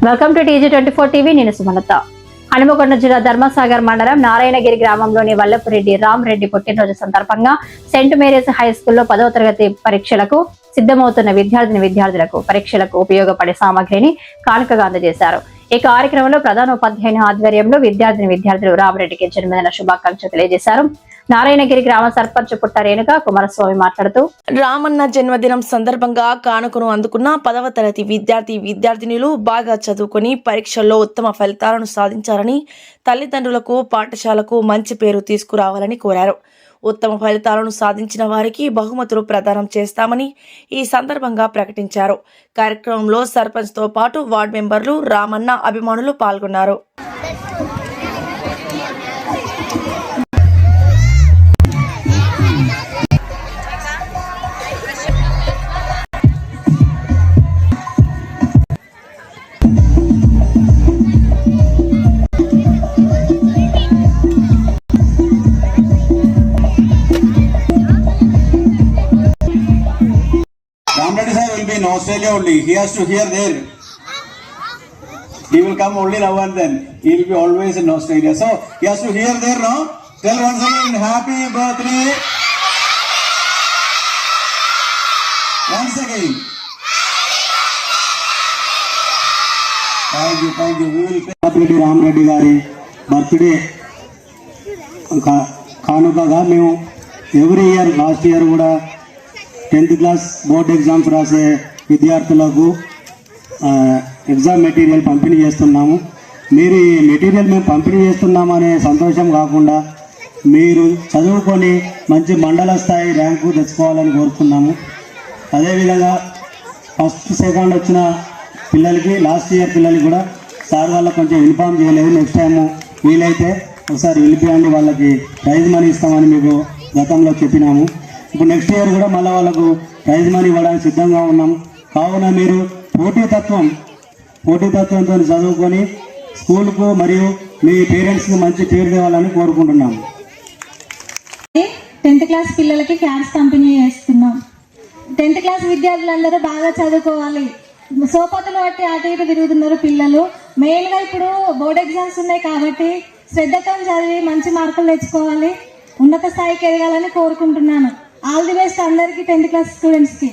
Welcome to TG24 TV. నేను సుమలత. హనుమకొండ జిల్లా ధర్మసాగర్ మండలం నారాయణగిరి గ్రామంలోని వల్లపురెడ్డి రామ్ రెడ్డి పుట్టినరోజు సందర్భంగా సెయింట్ మేరీస్ హై స్కూల్లో 10వ తరగతి పరీక్షలకు సిద్ధమవుతున్న విద్యార్థులకు పరీక్షలకు ఉపయోగపడే సామగ్రిని కానుకగా అందజేశారు. ఈ కార్యక్రమంలో ప్రధాన ఉపాధ్యాయుని ఆధ్వర్యంలో విద్యార్థులు రామరెడ్డికి జన్మదిన శుభాకాంక్షలు తెలియజేశారు. నారాయణగిరి గ్రామ సర్పంచ్ పుట్ట రేణుక కుమారస్వామి మాట్లాడుతూ, రామన్న జన్మదినం సందర్భంగా కానుకను అందుకున్న 10వ తరగతి విద్యార్థినులు బాగా చదువుకొని పరీక్షల్లో ఉత్తమ ఫలితాలను సాధించాలని, తల్లిదండ్రులకు పాఠశాలకు మంచి పేరు తీసుకురావాలని కోరారు. ఉత్తమ ఫలితాలను సాధించిన వారికి బహుమతులు ప్రదానం చేస్తామని ఈ సందర్భంగా ప్రకటించారు. కార్యక్రమంలో సర్పంచ్తో పాటు వార్డు మెంబర్లు, రామన్న అభిమానులు పాల్గొన్నారు. Ramreddy sir will be in Australia only. He has to hear there. He will come only now and then. He will be always in Australia. So he has to hear there, no? Tell once again, happy birthday. Once again. Thank you. We will pay Ramreddy gari birthday కానుకగా మేము every year last year కూడా 10th class board exams రాసే విద్యార్థులకు exam material పంపిణీ చేస్తున్నాము. మీరు ఈ material మేము పంపిణీ చేస్తున్నాము అనే సంతోషం కాకుండా మీరు చదువుకొని మంచి మండల స్థాయి ర్యాంకు తెచ్చుకోవాలని కోరుతున్నాము. అదేవిధంగా ఫస్ట్ సెకండ్ వచ్చిన పిల్లలకి లాస్ట్ ఇయర్ పిల్లలకి కూడా సార్ వాళ్ళకి కొంచెం ఇన్ఫార్మ్ చేయలేదు. నెక్స్ట్ టైము వీలైతే ఒకసారి వెళ్ళిపోయండి, వాళ్ళకి ప్రైజ్ మనీ ఇస్తామని మీకు గతంలో చెప్పినాము. ఇప్పుడు నెక్స్ట్ ఇయర్ కూడా మళ్ళీ వాళ్ళకు ప్రైజ్ మనీ ఇవ్వడానికి సిద్ధంగా ఉన్నాం. కావున మీరు పోటీతత్వంతో చదువుకొని స్కూల్కు మరియు మీ పేరెంట్స్కి మంచి పేరు తేవాలని కోరుకుంటున్నాము. 10th క్లాస్ పిల్లలకి క్యాన్స్ పంపిణీ చేస్తున్నాం. 10th క్లాస్ విద్యార్థులందరూ బాగా చదువుకోవాలి. సోపతులు బట్టి అటు ఇటు తిరుగుతున్నారు పిల్లలు. మెయిన్గా ఇప్పుడు బోర్డ్ ఎగ్జామ్స్ ఉన్నాయి కాబట్టి శ్రద్ధతో చదివి మంచి మార్కులు తెచ్చుకోవాలి, ఉన్నత స్థాయికి ఎదగాలని కోరుకుంటున్నాను. ఆల్ ది బెస్ట్ అందరికీ 10th క్లాస్ స్టూడెంట్స్కి.